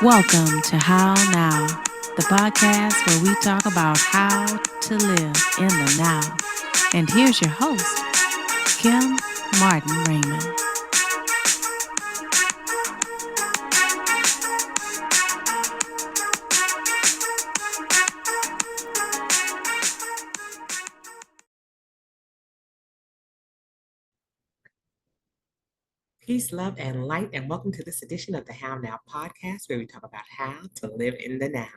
Welcome to How Now, the podcast where we talk about how to live in the now. And here's your host, Kim Martin Raymond. Peace, love, and light, and welcome to this edition of the How Now podcast, where we talk about how to live in the now.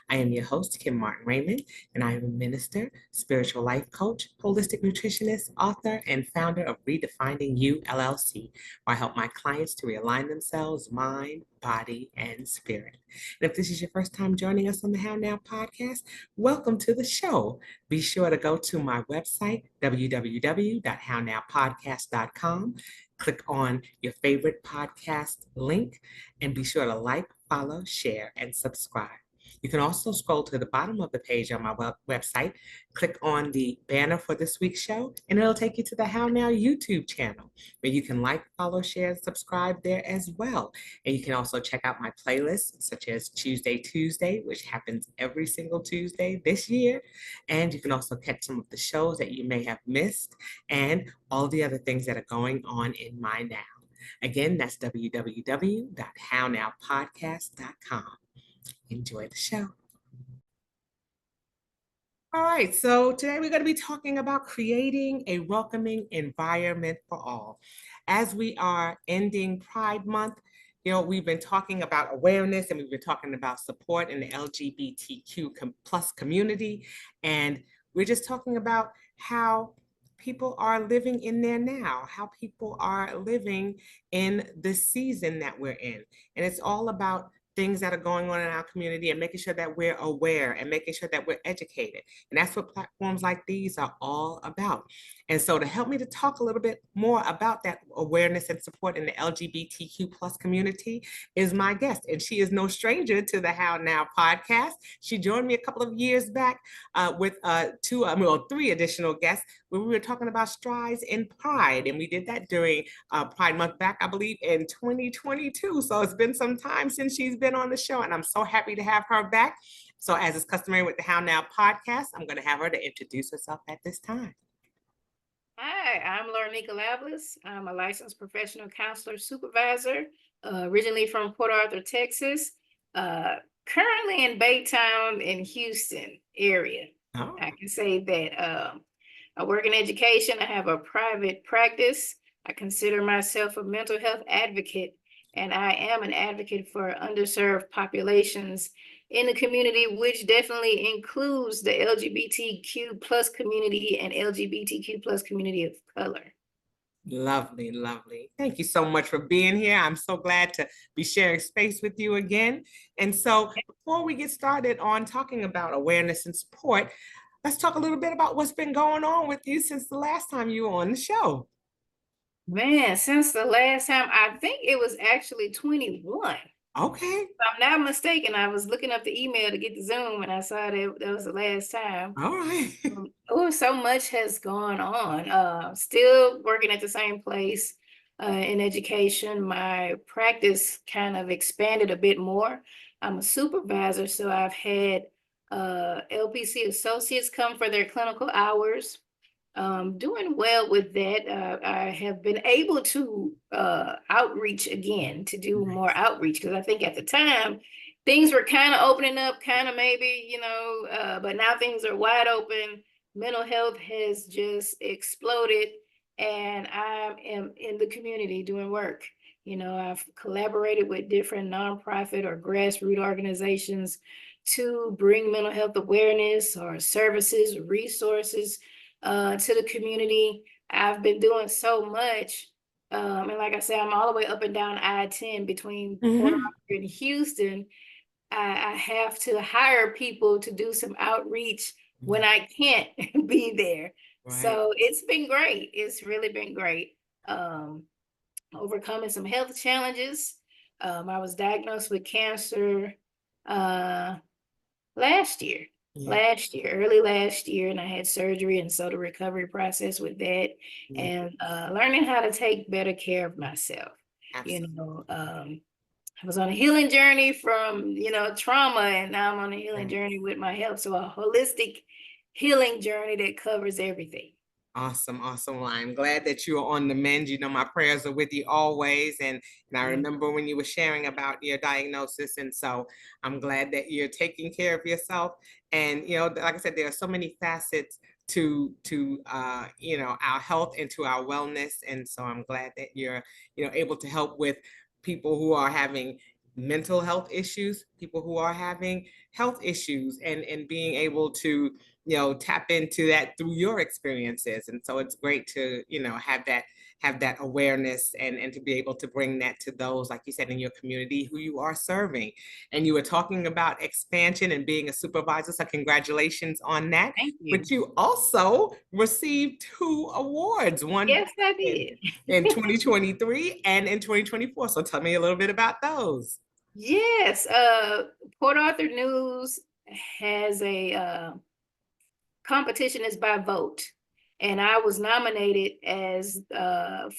I am your host, Kim Martin Raymond, and I am a minister, spiritual life coach, holistic nutritionist, author, and founder of Redefining You LLC, where I help my clients to realign themselves, mind, body, and spirit. And if this is your first time joining us on the How Now podcast, welcome to the show. Be sure to go to my website, www.hownowpodcast.com. Click on your favorite podcast link and be sure to like, follow, share, and subscribe. You can also scroll to the bottom of the page on my website, click on the banner for this week's show, and it'll take you to the How Now YouTube channel, where you can like, follow, share, and subscribe there as well. And you can also check out my playlists, such as Tuesday, which happens every single Tuesday this year. And you can also catch some of the shows that you may have missed and all the other things that are going on in my now. Again, that's www.hownowpodcast.com. Enjoy the show. All right, so today we're going to be talking about creating a welcoming environment for all. As we are ending Pride Month, we've been talking about awareness and we've been talking about support in the LGBTQ plus community. And we're just talking about how people are living in their now, how people are living in the season that we're in. And it's all about things that are going on in our community and making sure that we're aware and making sure that we're educated. And that's what platforms like these are all about. And so to help me to talk a little bit more about that awareness and support in the LGBTQ plus community is my guest. And she is no stranger to the How Now podcast. She joined me a couple of years back with three additional guests where we were talking about strides in Pride. And we did that during Pride Month back, I believe, in 2022. So it's been some time since she's been on the show, and I'm so happy to have her back. So as is customary with the How Now podcast, I'm going to have her to introduce herself at this time. Hi, I'm Lornika Lavlis. I'm a licensed professional counselor supervisor, originally from Port Arthur, Texas, currently in Baytown in Houston area. Oh. I can say that I work in education. I have a private practice. I consider myself a mental health advocate, and I am an advocate for underserved populations in the community, which definitely includes the LGBTQ plus community and LGBTQ plus community of color. Lovely, lovely. Thank you so much for being here. I'm so glad to be sharing space with you again. And so before we get started on talking about awareness and support, let's talk a little bit about what's been going on with you since the last time you were on the show. Man, since the last time, I think it was actually 21. Okay. If I'm not mistaken, I was looking up the email to get the Zoom and I saw that was the last time. All right. So much has gone on. Still working at the same place in education. My practice kind of expanded a bit more. I'm a supervisor, so I've had LPC associates come for their clinical hours. Doing well with that. I have been able to outreach again, to do more outreach, because I think at the time things were kind of opening up, kind of maybe, but now things are wide open. Mental health has just exploded, and I am in the community doing work. I've collaborated with different nonprofit or grassroots organizations to bring mental health awareness or services, resources to the community. I've been doing so much. And like I said, I'm all the way up and down I-10 between Port Arthur and Houston. I have to hire people to do some outreach when I can't be there. Right. So it's been great. It's really been great. Overcoming some health challenges. I was diagnosed with cancer last year. Early last year, and I had surgery, and so the recovery process with that, and learning how to take better care of myself. Absolutely. I was on a healing journey from, trauma, and now I'm on a healing Yes. journey with my health. So a holistic healing journey that covers everything. Awesome, awesome. Well, I'm glad that you are on the mend. You know, my prayers are with you always. And I remember when you were sharing about your diagnosis. And so I'm glad that you're taking care of yourself. And, like I said, there are so many facets to our health and to our wellness. And so I'm glad that you're, able to help with people who are having mental health issues, people who are having health issues, and being able to tap into that through your experiences. And so it's great to have that awareness, and to be able to bring that to those, like you said, in your community who you are serving. And you were talking about expansion and being a supervisor, so congratulations on that. Thank you. But you also received 2 awards, one Yes, I did. in 2023 and in 2024. So tell me a little bit about those. Yes, Port Arthur News has a competition is by vote, and I was nominated as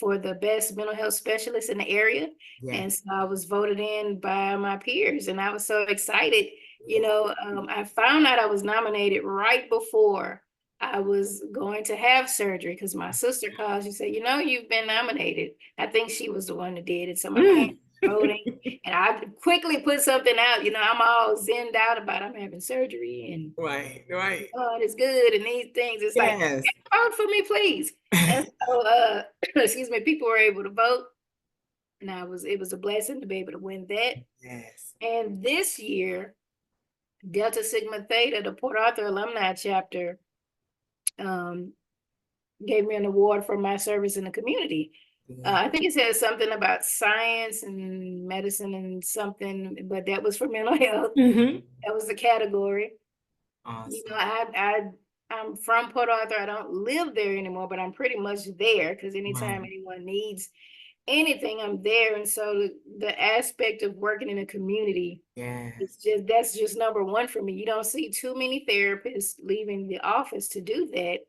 for the best mental health specialist in the area. Yes. And so I was voted in by my peers, and I was so excited. I found out I was nominated right before I was going to have surgery, because my sister called. She said, you've been nominated. I think she was the one that did it. So my parents voting, and I quickly put something out. I'm all zenned out about I'm having surgery, and Right. God is good, and these things. It's like, Yes. vote for me, please. And so, excuse me, people were able to vote, and it was a blessing to be able to win that. Yes. And this year, Delta Sigma Theta, the Port Arthur alumni chapter, gave me an award for my service in the community. I think it said something about science and medicine and something, but that was for mental health. That was the category. Awesome. I'm from Port Arthur. I don't live there anymore, but I'm pretty much there, because anytime anyone needs anything, I'm there. And so the aspect of working in a community, that's just number one for me. You don't see too many therapists leaving the office to do that.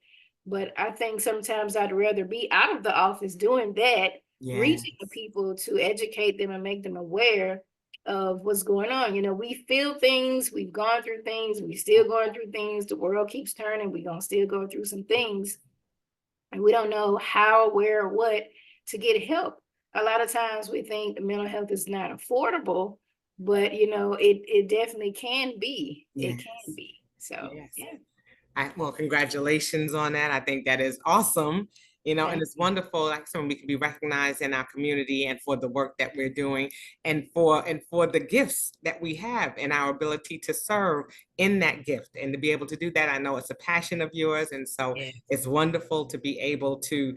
But I think sometimes I'd rather be out of the office doing that, reaching the people to educate them and make them aware of what's going on. We feel things, we've gone through things, we still going through things. The world keeps turning, we're gonna still go through some things, and we don't know how, where, or what to get help. A lot of times we think mental health is not affordable, but it definitely can be. It can be. So well, congratulations on that. I think that is awesome. And it's wonderful, like someone we can be recognized in our community, and for the work that we're doing, and for the gifts that we have, and our ability to serve in that gift, and to be able to do that. I know it's a passion of yours, and so it's wonderful to be able to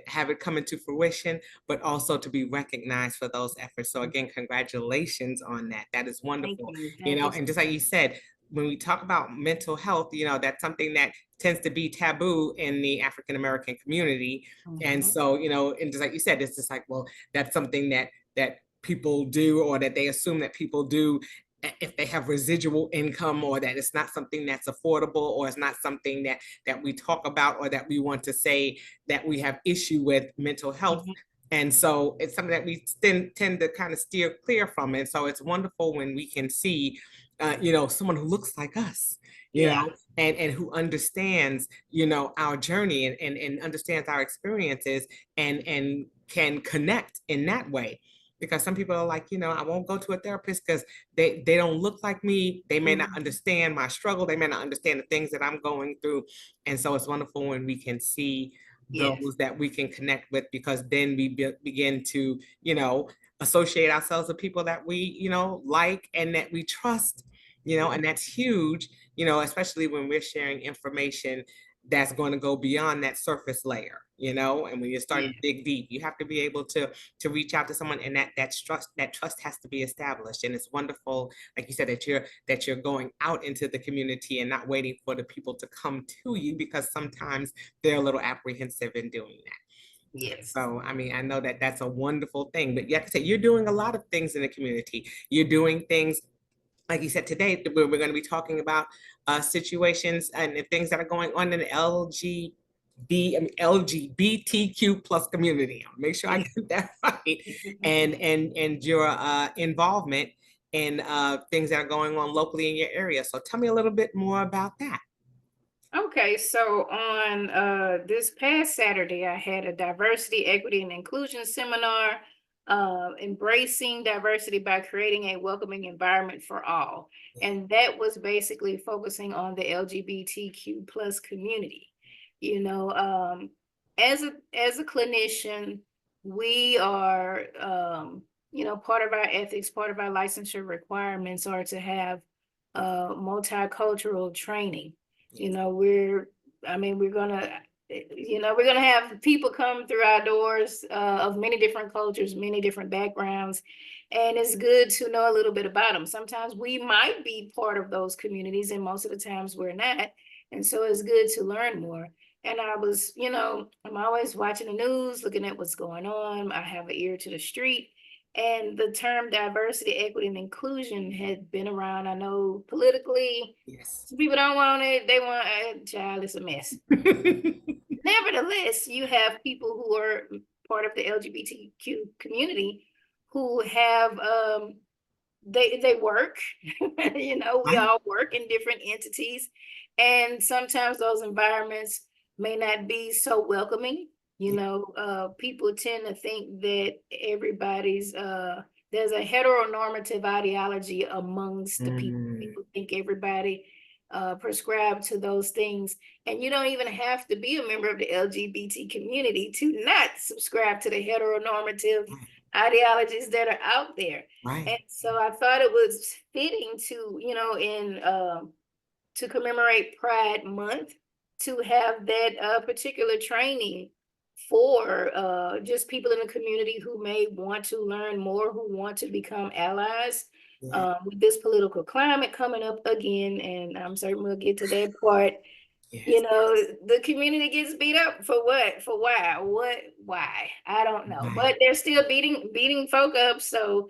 have it come into fruition, but also to be recognized for those efforts. So again, congratulations on that. That is wonderful. Thank you. And just like you said, when we talk about mental health, that's something that tends to be taboo in the African-American community. And so, and just like you said, it's just like, well, that's something that people do, or that they assume that people do if they have residual income, or that it's not something that's affordable, or it's not something that we talk about, or that we want to say that we have issue with mental health. And so it's something that we tend to kind of steer clear from. And so it's wonderful when we can see someone who looks like us, you know, and who understands, our journey, and understands our experiences, and can connect in that way. Because some people are like, I won't go to a therapist because they don't look like me. They may not understand my struggle. They may not understand the things that I'm going through. And so it's wonderful when we can see those that we can connect with, because then we begin to, associate ourselves with people that we, like, and that we trust, and that's huge, especially when we're sharing information that's going to go beyond that surface layer, and when you're starting to dig deep, you have to be able to reach out to someone, and that trust has to be established. And it's wonderful, like you said, that you're going out into the community and not waiting for the people to come to you, because sometimes they're a little apprehensive in doing that. Yes. So, I mean, I know that that's a wonderful thing, but you have to say, you're doing a lot of things in the community. You're doing things, like you said, today, we're going to be talking about situations and things that are going on in the LGBTQ plus community. I'll make sure I get that right. And your involvement in things that are going on locally in your area. So tell me a little bit more about that. Okay, so on this past Saturday, I had a diversity, equity, and inclusion seminar, embracing diversity by creating a welcoming environment for all. And that was basically focusing on the LGBTQ plus community. You know, as a clinician, we are, part of our ethics, part of our licensure requirements are to have multicultural training. We're gonna, we're gonna have people come through our doors of many different cultures, many different backgrounds, and it's good to know a little bit about them. Sometimes we might be part of those communities, and most of the times we're not. And so it's good to learn more. And I was, I'm always watching the news, looking at what's going on. I have an ear to the street. And the term diversity, equity, and inclusion had been around. I know politically, Yes. some people don't want it. They want a child, it's a mess. Nevertheless, you have people who are part of the LGBTQ community who have they work, we all work in different entities. And sometimes those environments may not be so welcoming. People tend to think that everybody's there's a heteronormative ideology amongst the people. People think everybody prescribe to those things, and you don't even have to be a member of the LGBT community to not subscribe to the heteronormative ideologies that are out there. Right. And so I thought it was fitting to, to commemorate Pride Month, to have that particular training for just people in the community who may want to learn more, who want to become allies. With this political climate coming up again, and I'm certain we'll get to that part. Yes. The community gets beat up for what? For why? Why? I don't know. But they're still beating folk up. So,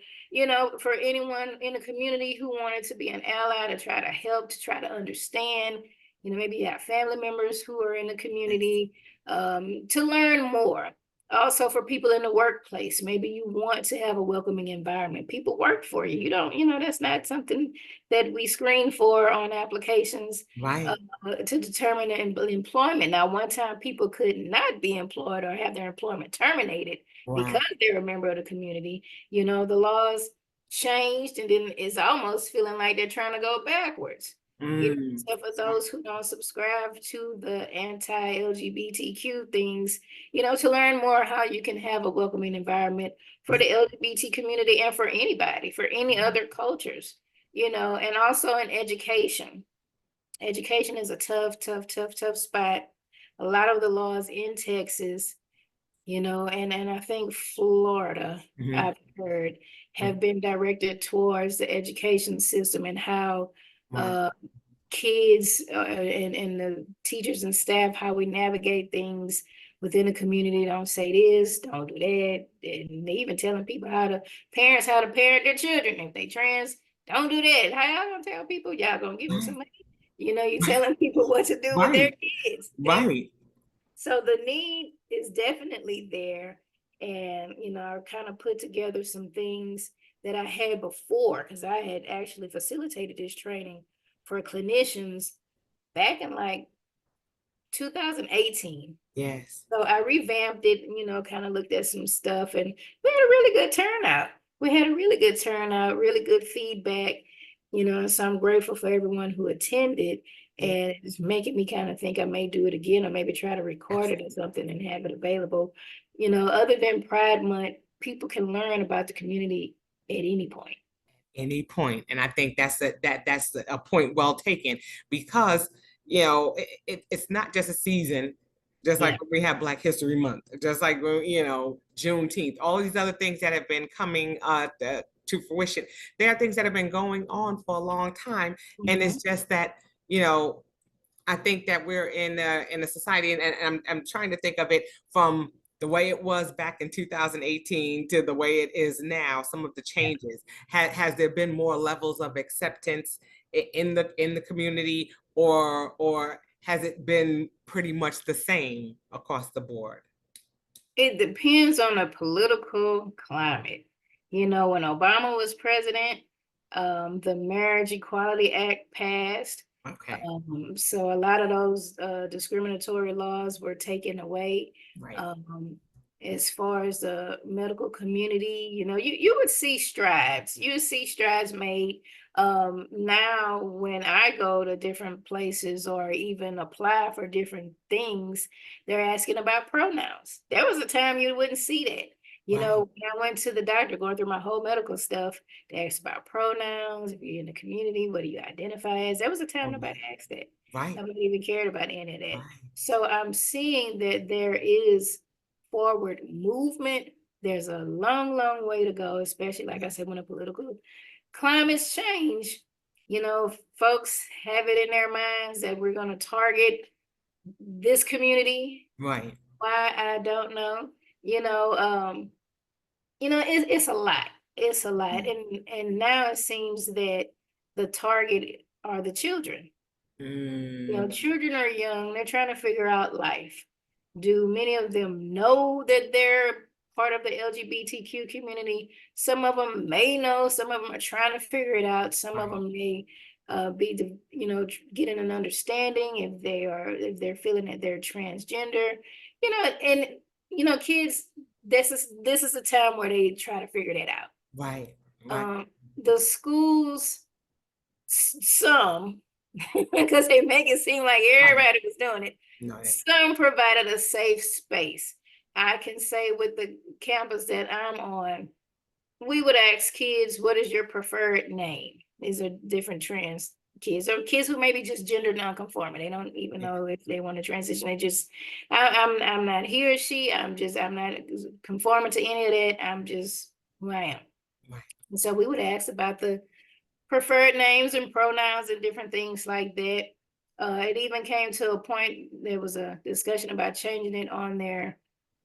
for anyone in the community who wanted to be an ally, to try to help, to try to understand, maybe you have family members who are in the community, to learn more. Also for people in the workplace, maybe you want to have a welcoming environment. People work for you. You don't, that's not something that we screen for on applications to determine employment. Now, one time people could not be employed or have their employment terminated because they're a member of the community. The laws changed, and then it's almost feeling like they're trying to go backwards. So for those who don't subscribe to the anti-LGBTQ things, to learn more how you can have a welcoming environment for the LGBT community and for anybody, for any other cultures, and also in education. Education is a tough spot. A lot of the laws in Texas, and I think Florida, I've heard, have been directed towards the education system and how kids and the teachers and staff, how we navigate things within the community. Don't say this, don't do that. And they even telling people how to parent their children. If they trans, don't do that. How y'all gonna tell people? Y'all gonna give them some money? You're telling people what to do with their kids. Right. So the need is definitely there. And, I kind of put together some things that I had before, because I had actually facilitated this training for clinicians back in like 2018. Yes. So I revamped it, kind of looked at some stuff, and we had a really good turnout. Really good feedback, so I'm grateful for everyone who attended. And it's making me kind of think I may do it again, or maybe try to record it or something and have it available. Other than Pride Month, people can learn about the community at any point. And I think that's a point well taken, because it's not just a season, just like we have Black History Month, just like Juneteenth, all these other things that have been coming to fruition. There are things that have been going on for a long time, and it's just that I think that we're in a society, and I'm trying to think of it from the way it was back in 2018 to the way it is now. Some of the changes, has there been more levels of acceptance in the community, or has it been pretty much the same across the board? It depends on the political climate. You know, when Obama was president, the Marriage Equality Act passed. Okay, So a lot of those discriminatory laws were taken away. right, As far as the medical community, you know, you would see strides. You would see strides made. Now, when I go to different places or even apply for different things, they're asking about pronouns. There was a time you wouldn't see that. You right, know, when I went to the doctor going through my whole medical stuff, they asked about pronouns. If you're in the community, what do you identify as? There was a time oh, nobody asked that. right, Nobody even cared about any of that. right, So I'm seeing that there is forward movement. There's a long, long way to go, especially like I said, when the political climates change. You know, folks have it in their minds that we're going to target this community. right, Why, I don't know. It's a lot. It's a lot. And now it seems that the target are the children. You know, mm, children are young, they're trying to figure out life. Do many of them know that they're part of the LGBTQ community? Some of them may know, some of them are trying to figure it out. Some of right, them may getting an understanding if they're feeling that they're transgender, and kids, this is a time where they try to figure that out. right, right, Um, the schools, some, because they make it seem like everybody was doing it. no, Some provided a safe space. I can say with the campus that I'm on, we would ask kids, what is your preferred name? These are different trans kids, or kids who maybe just gender nonconforming. They don't even yeah, know if they want to transition. They just, I'm not he or she. I'm not conforming to any of that. I'm just who I am. right, And so we would ask about the preferred names and pronouns and different things like that. It even came to a point, there was a discussion about changing it on their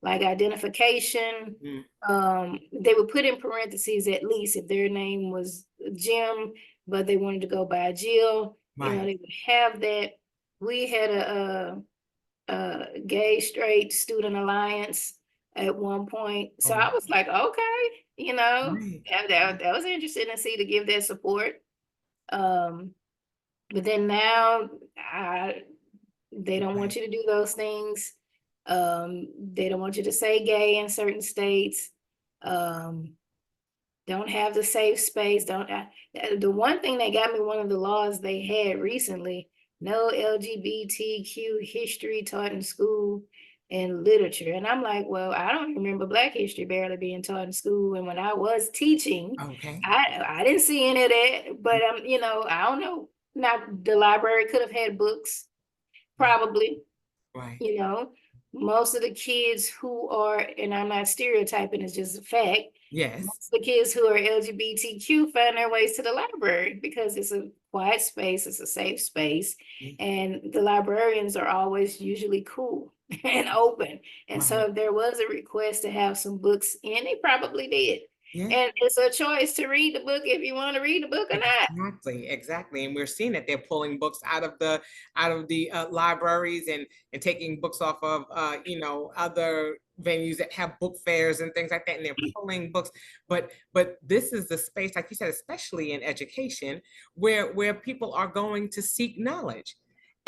like identification. They would put in parentheses at least if their name was Jim, but they wanted to go by Jill. right, They would have that. We had a gay straight student alliance at one point. So oh, I was like, okay, right, that was interesting to see, to give that support. But then now they don't want right, you to do those things. They don't want you to say gay in certain states. Don't have the safe space. The one thing that got me, one of the laws they had recently, no LGBTQ history taught in school and literature. And I'm like, well, I don't remember Black history barely being taught in school. And when I was teaching, okay, I didn't see any of that. But I don't know. Now the library could have had books, probably. right, Most of the kids who are, and I'm not stereotyping, it's just a fact, yes, most of the kids who are LGBTQ find their ways to the library because it's a quiet space, it's a safe space, and the librarians are always usually cool and open. And so right. if there was a request to have some books in, they probably did. Yeah, And it's a choice to read the book if you want to read the book or not. exactly. And we're seeing that they're pulling books out of the libraries and taking books off of other venues that have book fairs and things like that, and they're pulling books. But this is the space, like you said, especially in education, where people are going to seek knowledge.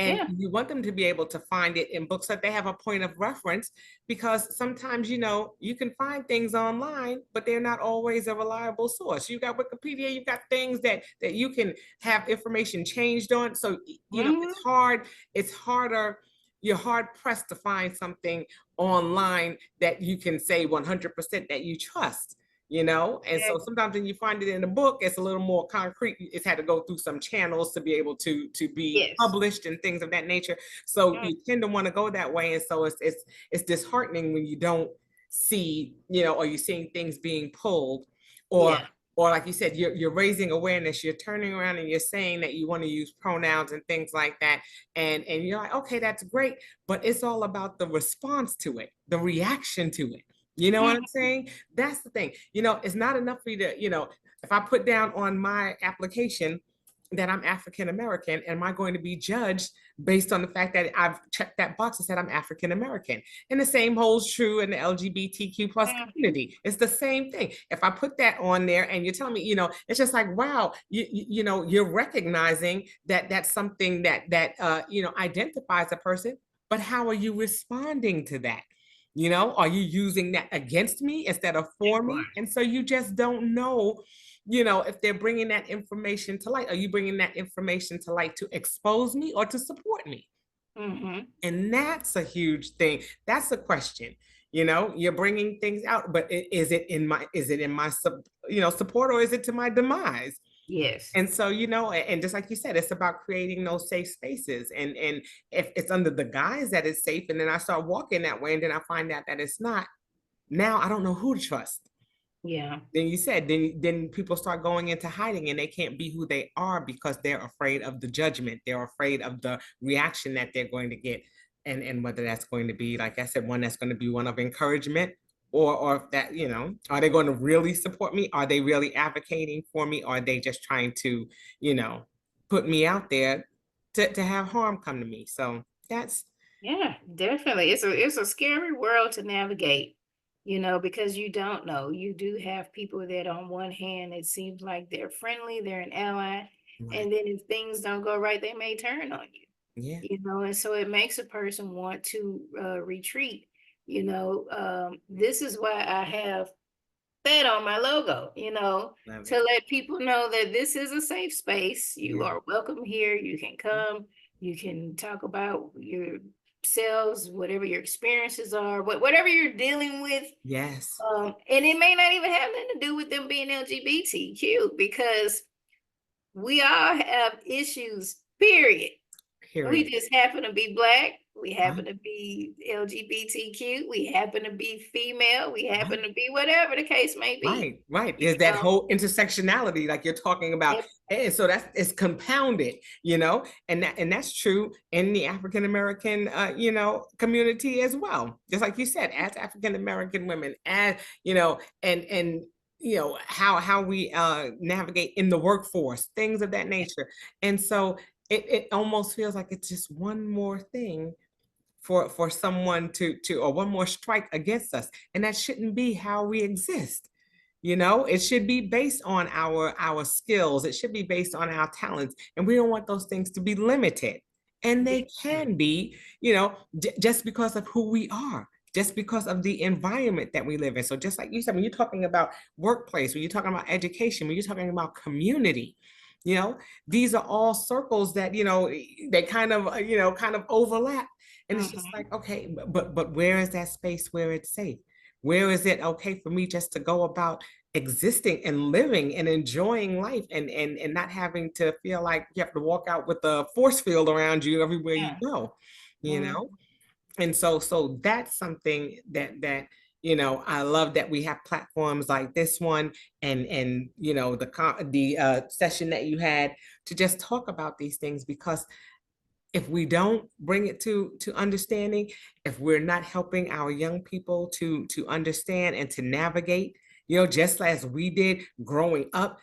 And Yeah. you want them to be able to find it in books, that they have a point of reference, because sometimes, you can find things online, but they're not always a reliable source. You got Wikipedia, you've got things that you can have information changed on. So, it's harder, you're hard pressed to find something online that you can say 100% that you trust. And so sometimes when you find it in a book, it's a little more concrete. It's had to go through some channels to be able to be Yes. published and things of that nature. So you tend to want to go that way. And so it's disheartening when you don't see, or you're seeing things being pulled, or Yeah. or like you said, you're raising awareness, you're turning around and you're saying that you want to use pronouns and things like that. And you're like, okay, that's great. But it's all about the response to it, the reaction to it. You know what I'm saying? That's the thing. It's not enough for you to, if I put down on my application, that I'm African American? Am I going to be judged based on the fact that I've checked that box and said I'm African American? And the same holds true in the LGBTQ plus community. It's the same thing. If I put that on there and you're telling me, it's just like, wow, you're recognizing that that's something that identifies a person, but how are you responding to that? Are you using that against me instead of for me? And so you just don't know, if they're bringing that information to light. Are you bringing that information to light to expose me or to support me? And that's a huge thing. That's a question. You're bringing things out, but is it in my support, or is it to my demise? Yes. And so, and just like you said, it's about creating those safe spaces. And if it's under the guise that it's safe, and then I start walking that way, and then I find out that it's not, now I don't know who to trust. Yeah. Then you said, then people start going into hiding, and they can't be who they are because they're afraid of the judgment. They're afraid of the reaction that they're going to get. And whether that's going to be, like I said, one that's going to be one of encouragement, or if that, are they going to really support me? Are they really advocating for me? Or are they just trying to, put me out there to have harm come to me? So that's. Yeah, definitely. It's a scary world to navigate, because you don't know. You do have people that on one hand, it seems like they're friendly, they're an ally. Right. And then if things don't go right, they may turn on you. Yeah. And so it makes a person want to retreat. This is why I have that on my logo, to let people know that this is a safe space. You are welcome here. You can come, you can talk about yourselves, whatever your experiences are, whatever you're dealing with. Yes. And it may not even have nothing to do with them being LGBTQ, because we all have issues, period. We just happen to be Black. We happen to be LGBTQ. We happen to be female. We happen to be whatever the case may be. Right. There's that whole intersectionality like you're talking about. And so it's compounded, and that's true in the African American, community as well. Just like you said, as African American women, as, and how we navigate in the workforce, things of that nature. And so it almost feels like it's just one more thing for someone to or one more strike against us. And that shouldn't be how we exist. It should be based on our skills. It should be based on our talents. And we don't want those things to be limited. And they can be, just because of who we are, just because of the environment that we live in. So just like you said, when you're talking about workplace, when you're talking about education, when you're talking about community, these are all circles that, they kind of overlap. And it's just like, okay, but where is that space where it's safe? Where is it okay for me just to go about existing and living and enjoying life, and not having to feel like you have to walk out with a force field around you everywhere you go, And so that's something that I love, that we have platforms like this one, and the session that you had to just talk about these things, because if we don't bring it to understanding, if we're not helping our young people to understand and to navigate, just as we did growing up,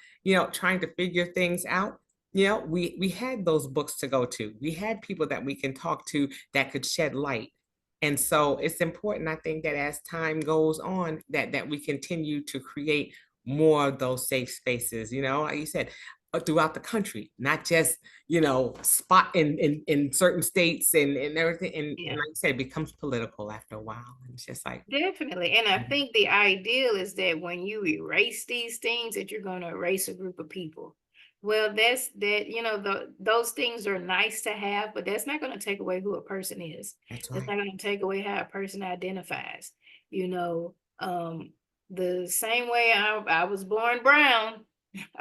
trying to figure things out, we had those books to go to. We had people that we can talk to that could shed light. And so it's important, I think, that as time goes on, that we continue to create more of those safe spaces, like you said, throughout the country, not just, spot in certain states and everything. And like I said, it becomes political after a while. And it's just like. Definitely. And I think the ideal is that when you erase these things, that you're going to erase a group of people. Well, those things are nice to have, but that's not going to take away who a person is. That's not going to take away how a person identifies. The same way I was born brown.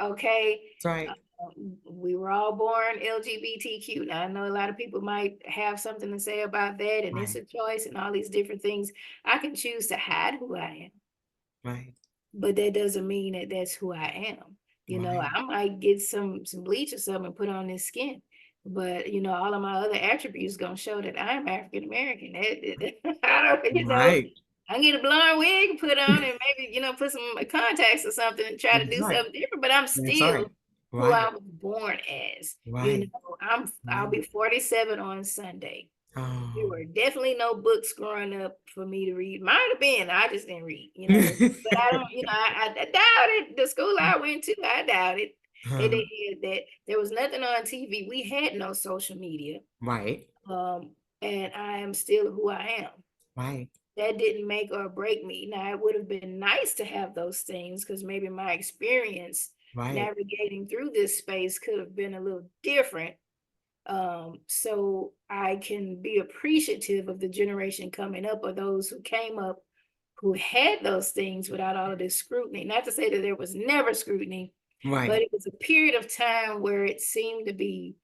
Okay. That's right. We were all born LGBTQ. Now, I know a lot of people might have something to say about that, and it's a choice and all these different things. I can choose to hide who I am. Right. But that doesn't mean that that's who I am. I might get some bleach or something and put on this skin, but all of my other attributes gonna show that I'm African American. I can get a blonde wig put on and maybe put some contacts or something and try to do something different, but I'm still who I Right. was born as. You Right. know, I'll Right. be 47 on Sunday. There Oh. were definitely no books growing up for me to read. Might have been, I just didn't read, you know. But I don't, you know, I doubt it. The school I went to, I doubt it. They had that. There was nothing on TV. We had no social media. Right. Um, and I am still who I am. Right. That didn't make or break me. Now, it would have been nice to have those things because maybe my experience Right. navigating through this space could have been a little different. So I can be appreciative of the generation coming up or those who came up who had those things without all of this scrutiny. Not to say that there was never scrutiny, but Right. it was a period of time where it seemed to be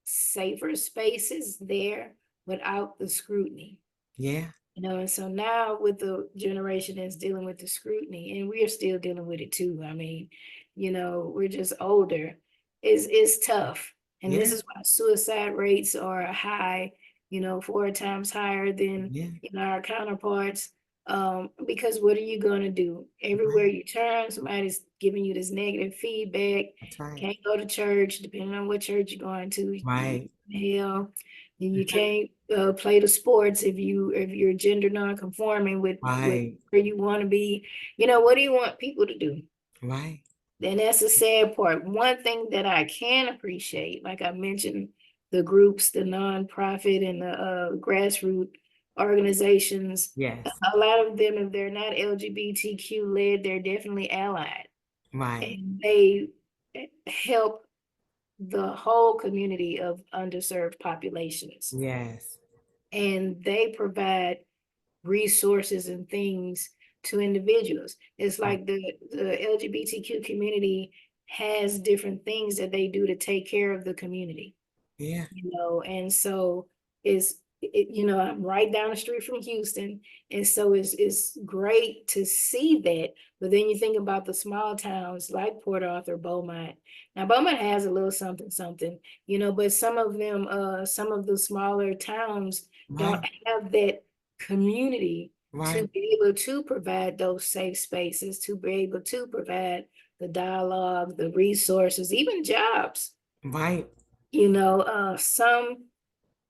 safer spaces there without the scrutiny. Yeah. You know, and so now with the generation that's dealing with the scrutiny, and we're still dealing with it too. I mean, you know, we're just older. It's tough. And this Yeah. is why suicide rates are high, you know, 4 times higher than Yeah. our counterparts. Because what are you gonna do? Everywhere Right. you turn, somebody's giving you this negative feedback. That's right. Can't go to church, depending on what church you're going to. Right. Hell, you can't play the sports if you're gender non-conforming with Right. where you want to be. You know, what do you want people to do? Right. And that's the sad part. One thing that I can appreciate, like I mentioned, the groups, the nonprofit and the grassroots organizations, Yes. a lot of them, if they're not LGBTQ led, they're definitely allied. Right. And they help the whole community of underserved populations. Yes. And they provide resources and things to individuals. It's Right. like the LGBTQ community has different things that they do to take care of the community, Yeah. you know, and so you know, I'm right down the street from Houston, and so it's great to see that. But then you think about the small towns like Port Arthur, Beaumont. Now Beaumont has a little something, something, you know, but some of them, some of the smaller towns don't Right. have that community to Right. be able to provide those safe spaces, to be able to provide the dialogue, the resources, even jobs. Right. You know, some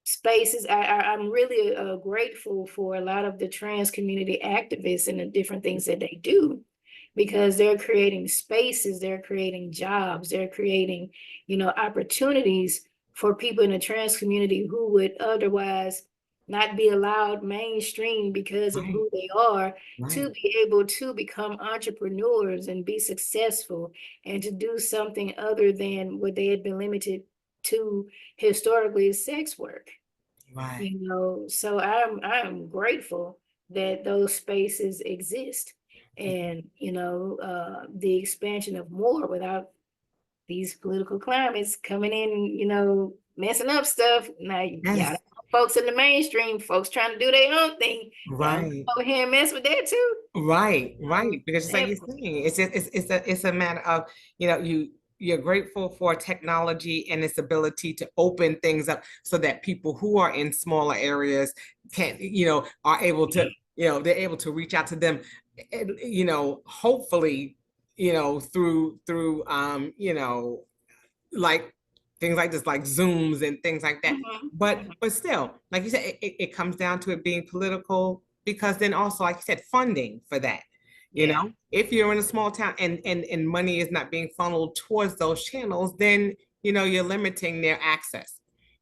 spaces. I'm really grateful for a lot of the trans community activists and the different things that they do, because they're creating spaces, they're creating jobs, they're creating, you know, opportunities for people in the trans community who would otherwise not be allowed mainstream because of Right. who they are, to Right. be able to become entrepreneurs and be successful and to do something other than what they had been limited to historically, sex work. Right. You know, so I'm grateful that those spaces exist, and you know, the expansion of more without these political climates coming in, you know, messing up stuff. Now y'all Yes. folks in the mainstream, folks trying to do their own thing, y'all Right. over here and mess with that too. Right. Um, Right. Because just like that you're saying, it's a matter of, you're grateful for technology and its ability to open things up so that people who are in smaller areas are able to, they're able to reach out to them, and, hopefully, through like things like this, like Zooms and things like that. mhm, But mhm. but still, like you said, it comes down to it being political, because then also, like you said, funding for that. Yeah. If you're in a small town and money is not being funneled towards those channels, then you're limiting their access.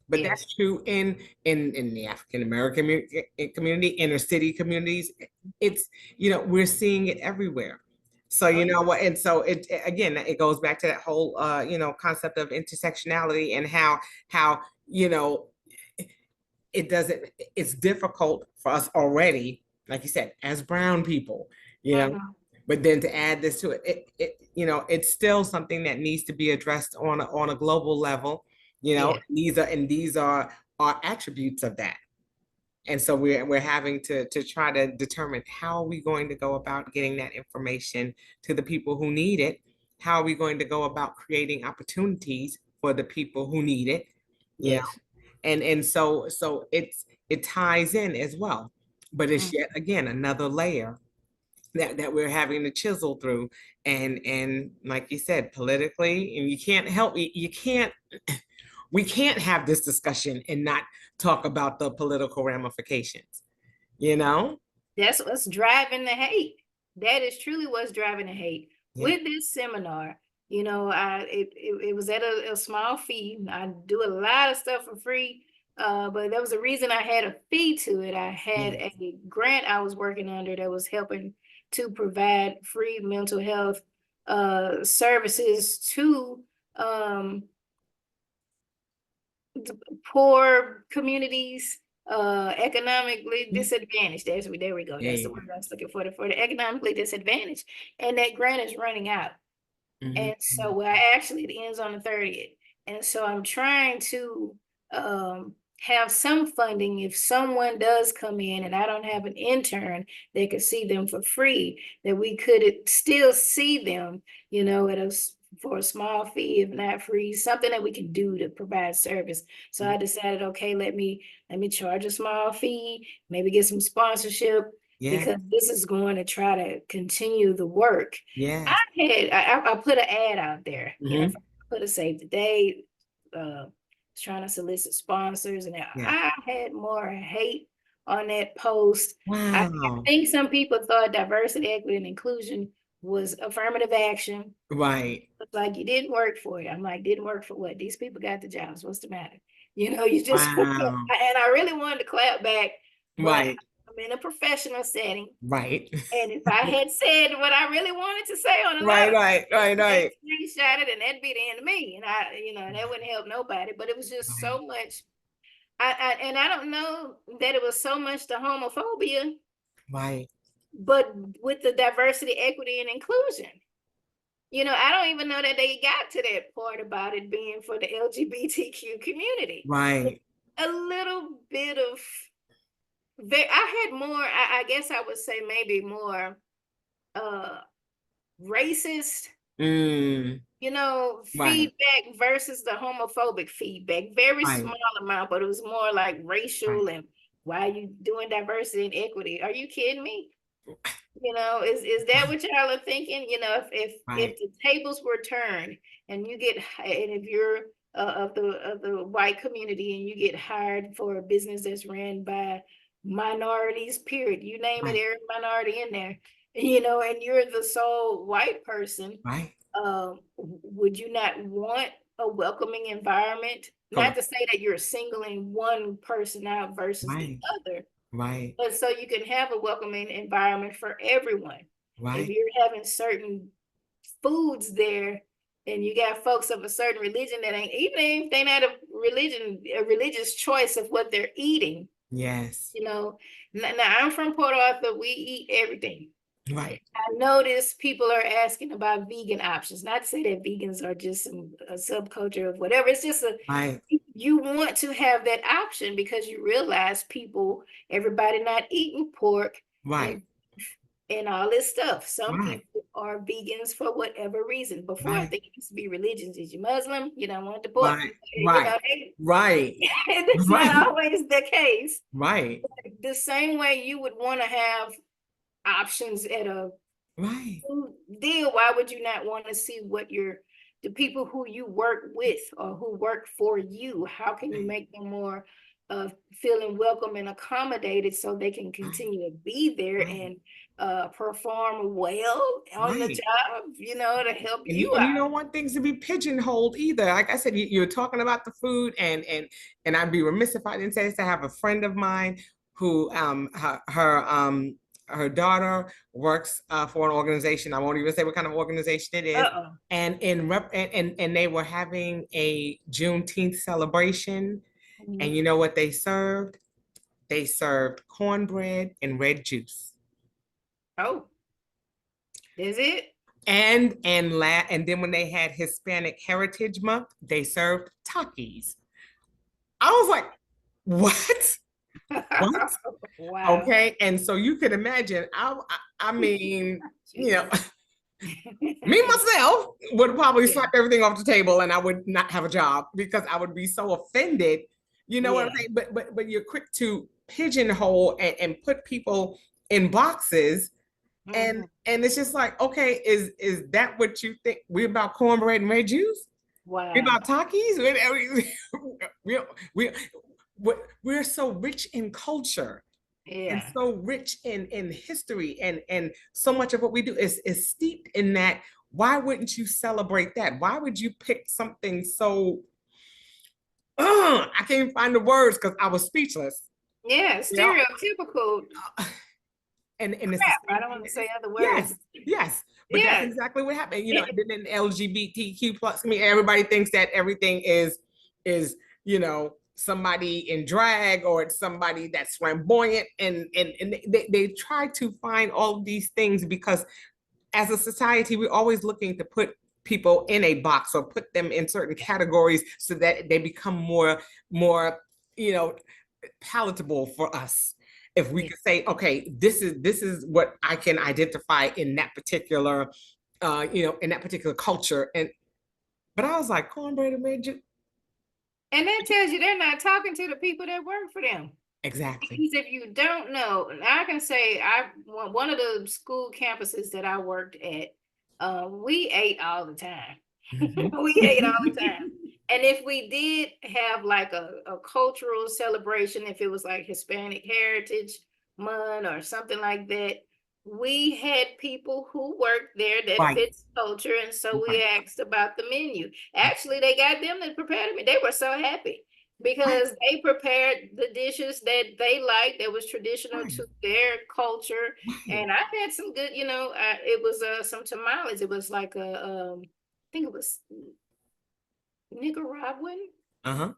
But Yes. that's true in the African American community, inner city communities. It's we're seeing it everywhere. So Oh, you yeah. know what, and so again, it goes back to that whole concept of intersectionality, and how you know it doesn't it's difficult for us already, like you said, as brown people, Mhm. but then to add this to it's still something that needs to be addressed on a global level. Yeah. These are attributes of that. And so we're having to try to determine, how are we going to go about getting that information to the people who need it? How are we going to go about creating opportunities for the people who need it? You know, Yes. and so it ties in as well. But it's Mm. yet again another layer that we're having to chisel through. And like you said, politically, and you can't help, you can't, we can't have this discussion and not talk about the political ramifications, you know? That's what's driving the hate. That is truly what's driving the hate. Yeah. With this seminar, you know, it was at a small fee. I do a lot of stuff for free, but there was a reason I had a fee to it. I had Yeah. a grant I was working under that was helping to provide free mental health services to poor communities, economically disadvantaged. There we go. Yeah, That's the word I was looking for the economically disadvantaged. And that grant is running out. Mhm. And so, well, actually it ends on the 30th. And so I'm trying to have some funding if someone does come in and I don't have an intern that could see them for free, that we could still see them, you know, for a small fee, if not free, something that we can do to provide service. So I decided, okay, let me charge a small fee, maybe get some sponsorship, Yeah. because this is going to try to continue the work. Yeah. I put an ad out there, you know, Mhm. put a save the date, trying to solicit sponsors, and Yeah. I had more hate on that post. I Wow. think some people thought diversity, equity, and inclusion was affirmative action. Right. It's like, you didn't work for it. I'm like, didn't work for what? These people got the jobs. What's the matter? You know, you just Wow. and I really wanted to clap back, but Right. I'm in a professional setting. Right. And if I had said what I really wanted to say on a Right, letter, right. screenshot it, and that'd be the end of me. And I, you know, and that wouldn't help nobody. But it was just so much. And I don't know that it was so much the homophobia, Right. but with the diversity, equity, and inclusion. You know, I don't even know that they got to that part about it being for the LGBTQ community. Right. A little bit of, I had more, I guess I would say maybe more racist, you know, Right. feedback versus the homophobic feedback. Very Right. small amount, but it was more like racial and why are you doing diversity and equity? Are you kidding me? You know, is that what y'all are thinking? You know, if Right. the tables were turned and you get, and if you're of the white community and you get hired for a business that's ran by minorities, period, you name it, Right. every minority in there, you know, and you're the sole white person, Right. would you not want a welcoming environment? Not to say that you're singling one person out versus the other, Right. but so you can have a welcoming environment for everyone. If Right. you're having certain foods there and you got folks of a certain religion that ain't, even if they're not a religious choice of what they're eating, Yes. you know. Now I'm from Port Arthur, we eat everything. Right. I notice people are asking about vegan options. Not to say that vegans are just a subculture of whatever. It's just Right. you want to have that option because you realize everybody not eating pork Right. and all this stuff. Some Right. people are vegans for whatever reason. Before, I Right. think it used to be religions. Is you Muslim? You don't want the pork. Right. You know, Right. it's Right. not always the case. Right. The same way you would want to have options at a Right. deal, why would you not want to see what the people who you work with or who work for you, how can you make them more feeling welcome and accommodated so they can continue to be there and perform well on the job, you know, to help you out. And you don't want things to be pigeonholed either. Like I said, you're talking about the food, and I'd be remiss if I didn't say this. I have a friend of mine who her daughter works for an organization. I won't even say what kind of organization it is. And and they were having a Juneteenth celebration. And you know what they served? They served cornbread and red juice. Oh, is it? And then when they had Hispanic Heritage Month, they served Takis. I was like, what? What? Wow. Okay. And so you could imagine, I mean, you know, me myself would probably slap everything off the table and I would not have a job because I would be so offended. You know what I'm saying? But you're quick to pigeonhole and put people in boxes Mhm. And it's just like, okay, is that what you think? We're about cornbread and red juice? We're Wow. about Takis? We, we, we're so rich in culture and Yeah. so rich in history, and so much of what we do is steeped in that. Why wouldn't you celebrate that? Why would you pick something so I can't even find the words because I was speechless. Yeah, You know, stereotypical and it's the crap. I same don't thing. want to say other Yes, words. yes, but that's Yeah. exactly what happened. It- And then in LGBTQ plus, I mean, everybody thinks that everything is somebody in drag, or it's somebody that's flamboyant, and they try to find all of these things because as a society we're always looking to put people in a box or put them in certain categories so that they become more you know palatable for us. If we yeah. could say, okay, this is what I can identify in that particular in that particular culture. And but I was like, cornbread and red juice. And that tells you they're not talking to the people that work for them. Exactly. Because if you don't know, I can say one of the school campuses that I worked at, we ate all the time. We ate all the time. And if we did have like a cultural celebration, if it was like Hispanic Heritage Month or something like that, we had people who worked there that Right. fits culture. And so we Right. asked about the menu. Actually, they got them to prepare me. They were so happy Right. because they prepared the dishes that they liked that was traditional Right. to their culture. Right. And I had some good, it was some tamales. It was like I think it was Nicaraguan Uh-huh.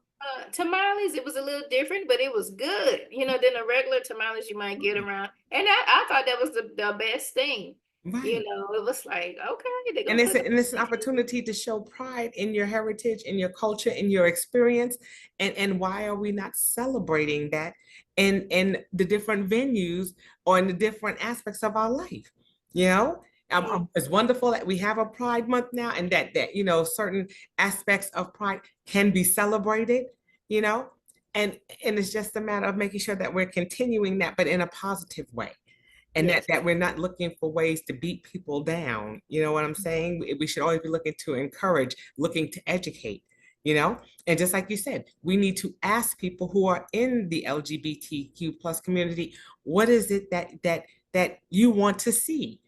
tamales. It was a little different, but it was good, than the regular tamales you might get around. And I thought that was the best thing. Right. It was like, okay, they're And gonna put it's an opportunity to show pride in your heritage, in your culture, in your experience. And why are we not celebrating that in the different venues or in the different aspects of our life? You know, it's wonderful that we have a Pride Month now, and that certain aspects of pride can be celebrated. You know, and it's just a matter of making sure that we're continuing that, but in a positive way, and Yes. that we're not looking for ways to beat people down. You know what I'm saying? We should always be looking to encourage, looking to educate, and just like you said, we need to ask people who are in the LGBTQ plus community, what is it that you want to see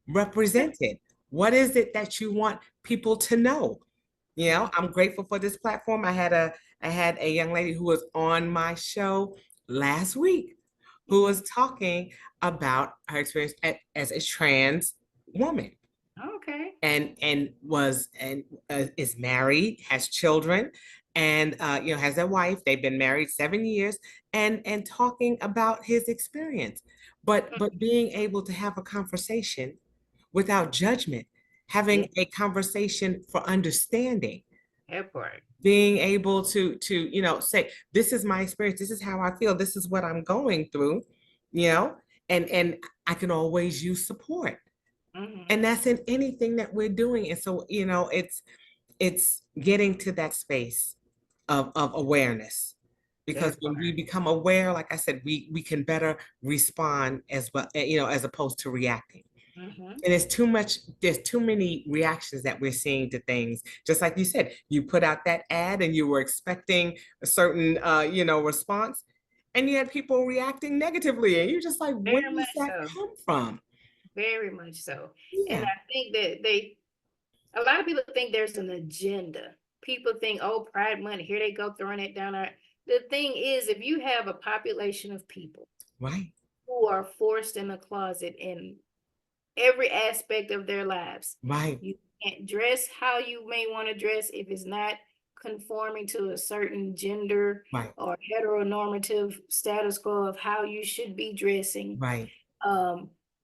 represented? What is it that you want people to know? I'm grateful for this platform. I had a young lady who was on my show last week who was talking about her experience as a trans woman, Okay. and is married, has children, and has a wife. They've been married 7 years, and talking about his experience, but being able to have a conversation without judgment, Yeah, having a conversation for understanding, that part. being able to say, this is my experience, this is how I feel, this is what I'm going through, you know and I can always use support. Mhm. And that's in anything that we're doing. And so it's getting to that space of awareness, because That when we part. become aware, like I said, we can better respond as well, as opposed to reacting. Mhm. And there's too many reactions that we're seeing to things. Just like you said, you put out that ad and you were expecting a certain response, and you had people reacting negatively, and you're just like, where Very does much that so. come from? Very much so. And Yeah. I think that a lot of people think there's an agenda. People think, oh, Pride Month, here they go throwing it down our. The thing is, if you have a population of people Right. who are forced in a closet in every aspect of their lives, Right. you can't dress how you may want to dress if it's not conforming to a certain gender Right. or heteronormative status quo of how you should be dressing. Right.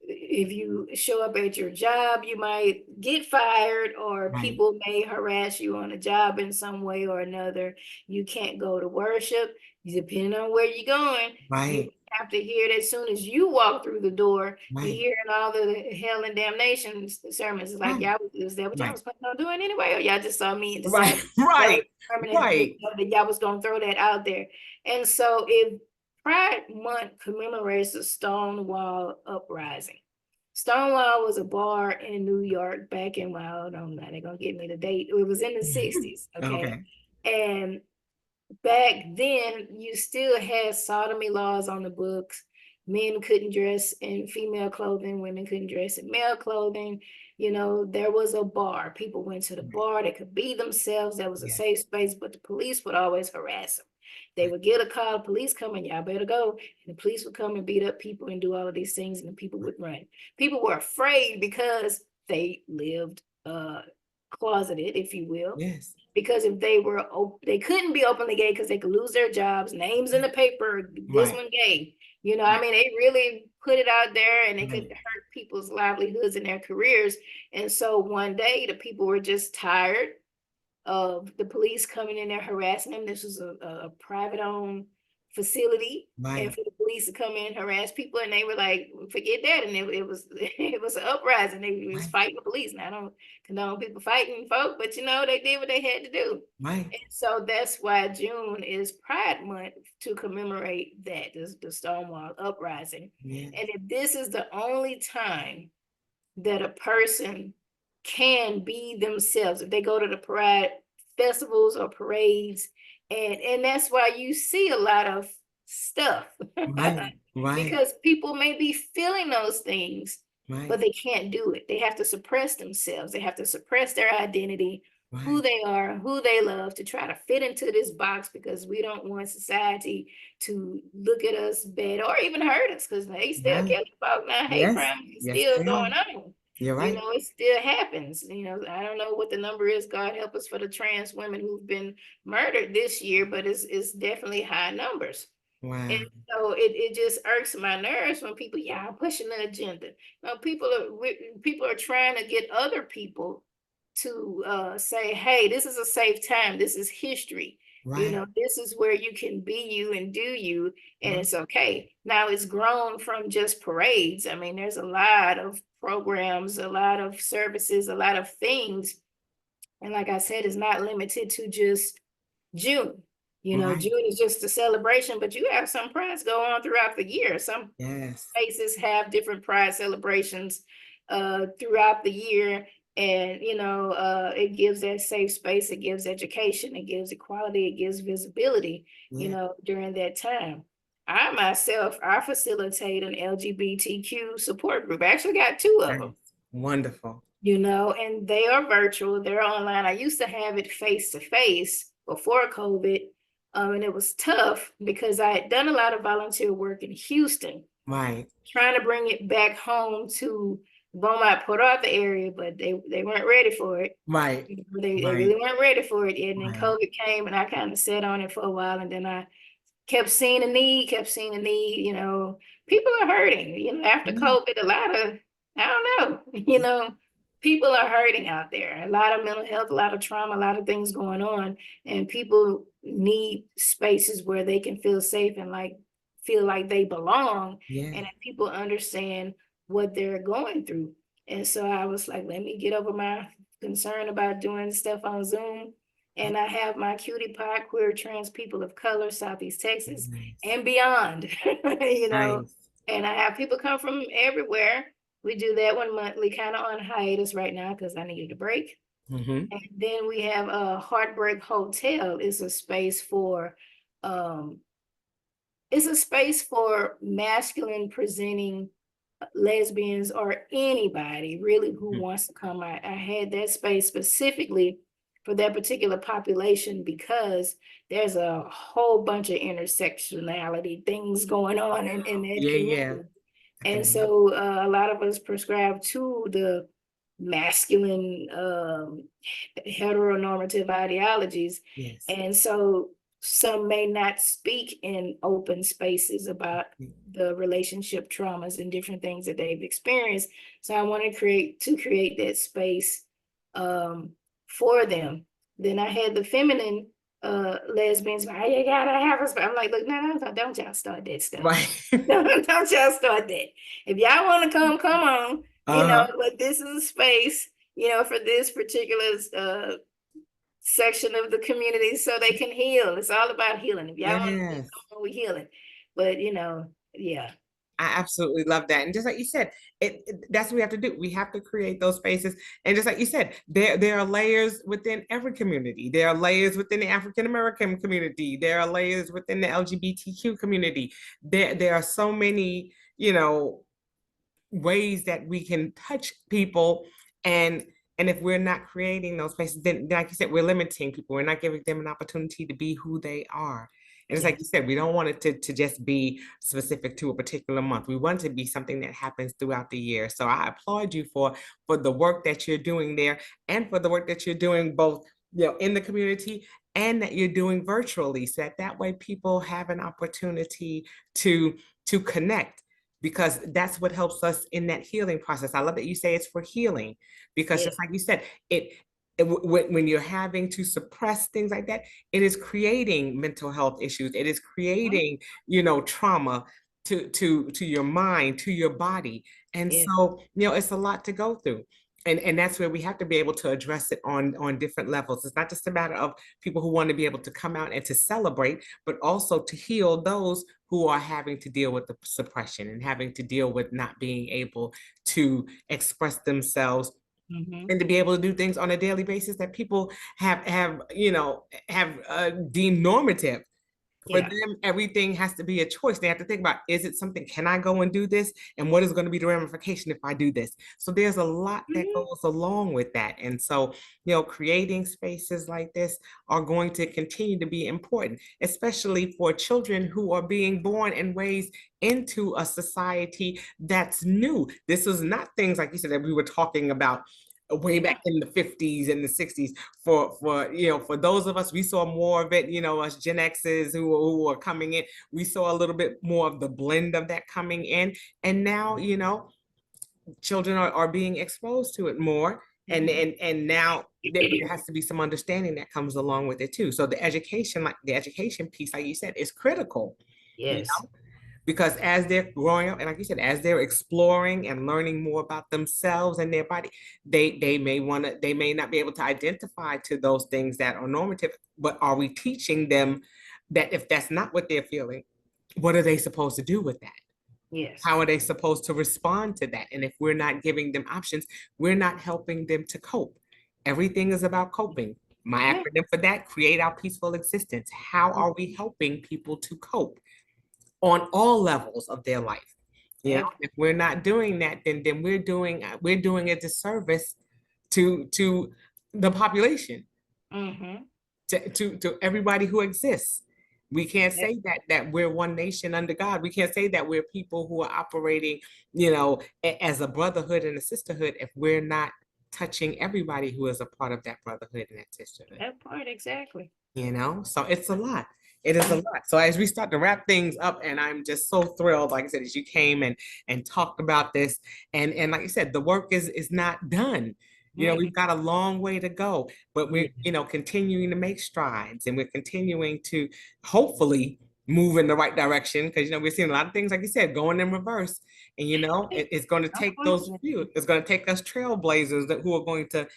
If you show up at your job, you might get fired, or Right. people may harass you on a job in some way or another. You can't go to worship, depending on where you're going. You Right. have to hear it as soon as you walk through the door. You're Right. hearing all the hell and damnation sermons. It's like, Right. y'all, is that what y'all Right. was planning on doing anyway? Or y'all just saw me and Right. decided that was Right. permanent, Right. that y'all was going to throw that out there. And so if Pride Month commemorates the Stonewall uprising, Stonewall was a bar in New York back in, well, I don't know, they're gonna get me the date. It was in the 60s, okay? Okay. And back then, you still had sodomy laws on the books. Men couldn't dress in female clothing, women couldn't dress in male clothing. You know, there was a bar. People went to the bar, they could be themselves. There was a Yeah. safe space, but the police would always harass them. They would get a call, police coming, y'all better go. And the police would come and beat up people and do all of these things, and the people would run. People were afraid because they lived closeted, if you will. Yes. Because if they were, they couldn't be openly gay because they could lose their jobs, names in the paper, this Right. one gay. You know, I mean, they really put it out there, and it could Right. hurt people's livelihoods and their careers. And so one day the people were just tired of the police coming in there harassing them. This was a private owned facility, and Right. for the police to come in and harass people, and they were like, forget that. And it was it was an uprising. They was Right. fighting the police. Now I don't condone people fighting folk, but you know, they did what they had to do. Right. And so that's why June is Pride Month, to commemorate that, the Stonewall uprising. Yeah. And if this is the only time that a person can be themselves, if they go to the pride festivals or parades, and that's why you see a lot of stuff. Right. Right. Because people may be feeling those things, Right. but they can't do it. They have to suppress themselves. They have to suppress their identity, who Right. they are, who they love, to try to fit into this box, because we don't want society to look at us bad or even hurt us, because they still Right. killing folk now. Hate Yes. crime is Yes, still they going are. on. You're You right. know, it still happens. You know, I don't know what the number is. God help us for the trans women who've been murdered this year, but it's definitely high numbers. Wow. And so it just irks my nerves when people, yeah, I'm pushing the agenda. No, people are trying to get other people to say, hey, this is a safe time. This is history. You Right. know, this is where you can be you and do you, and Right. it's okay. Now it's grown from just parades. I mean, there's a lot of programs, a lot of services, a lot of things. And like I said, it's not limited to just June. You know, Right. June is just a celebration, but you have some prides go on throughout the year. Some Yes. places have different pride celebrations throughout the year. And, you know, it gives that safe space, it gives education, it gives equality, it gives visibility, you Yeah. know, during that time. I facilitate an LGBTQ support group. I actually got two of them, Nice. Wonderful. you know, and they are virtual, they're online. I used to have it face to face before COVID, and it was tough because I had done a lot of volunteer work in Houston, Right. trying to bring it back home to Beaumont, Port Arthur area, but they weren't ready for it. Right. They Right. really weren't ready for it. And then Right. COVID came, and I kind of sat on it for a while, and then I kept seeing the need, you know, people are hurting, you know, after Yeah. COVID, a lot of, I don't know, you know, people are hurting out there, a lot of mental health, a lot of trauma, a lot of things going on, and people need spaces where they can feel safe and feel like they belong, Yeah. and that people understand what they're going through. And so I was like, let me get over my concern about doing stuff on Zoom. And I have my Cutie Pie Queer Trans People of Color, Southeast Texas, Nice. and beyond, you know, Nice. and I have people come from everywhere. We do that one monthly, kind of on hiatus right now because I needed a break. Mm-hmm. And then we have a Heartbreak Hotel. It's a space for masculine presenting lesbians or anybody really who wants to come. I had that space specifically for that particular population because there's a whole bunch of intersectionality things going on in that community. Yeah. And so a lot of us prescribe to the masculine heteronormative ideologies. Yes. And so some may not speak in open spaces about the relationship traumas and different things that they've experienced. So I want to create that space for them. Then I had the feminine lesbians, but you gotta have a space. I'm like, look, no, don't y'all start that stuff. Right. Don't y'all start that. If y'all want to come on. You know, but this is a space, you know, for this particular section of the community so they can heal. It's all about healing. If y'all want to come on, we healing. But you know, yeah. I absolutely love that. And just like you said, that's what we have to do. We have to create those spaces. And just like you said, there are layers within every community. There are layers within the African American community. There are layers within the LGBTQ community. There are so many, ways that we can touch people. And if we're not creating those spaces, then like you said, we're limiting people. We're not giving them an opportunity to be who they are. And it's like you said, we don't want it to just be specific to a particular month. We want it to be something that happens throughout the year. So I applaud you for the work that you're doing there, and for the work that you're doing both, in the community, and that you're doing virtually, so that way people have an opportunity to connect, because that's what helps us in that healing process. I love that you say it's for healing, because just like you said, when you're having to suppress things like that, it is creating mental health issues. It is creating, trauma to your mind, to your body. And so, it's a lot to go through. And that's where we have to be able to address it on different levels. It's not just a matter of people who want to be able to come out and to celebrate, but also to heal those who are having to deal with the suppression and having to deal with not being able to express themselves, and to be able to do things on a daily basis that people have deemed normative. For them, everything has to be a choice. They have to think about, is it something, can I go and do this? And what is going to be the ramification if I do this? So there's a lot that goes along with that. And so, creating spaces like this are going to continue to be important, especially for children who are being born and raised into a society that's new. This is not things like you said that we were talking about way back in the 50s and the 60s. For those of us, we saw more of it, us Gen X's who are coming in, we saw a little bit more of the blend of that coming in. And now, children are being exposed to it more. And now there has to be some understanding that comes along with it too. So the education piece, like you said, is critical. Yes. Because as they're growing up, and like you said, as they're exploring and learning more about themselves and their body, they may not be able to identify to those things that are normative. But are we teaching them that if that's not what they're feeling, what are they supposed to do with that? Yes. How are they supposed to respond to that? And if we're not giving them options, we're not helping them to cope. Everything is about coping. My acronym for that: create our peaceful existence. How are we helping people to cope on all levels of their life? If we're not doing that, then we're doing a disservice to the population, to everybody who exists. We can't say that we're one nation under God. We can't say that we're people who are operating, as a brotherhood and a sisterhood, if we're not touching everybody who is a part of that brotherhood and that sisterhood. That part, exactly. So it's a lot. It is a lot. So as we start to wrap things up, and I'm just so thrilled, like I said, as you came and talked about this, and like I said, the work is not done. We've got a long way to go, but we're, continuing to make strides, and we're continuing to hopefully move in the right direction, because, we're seeing a lot of things, like you said, going in reverse. And, it's going to take it's going to take us trailblazers who are going to,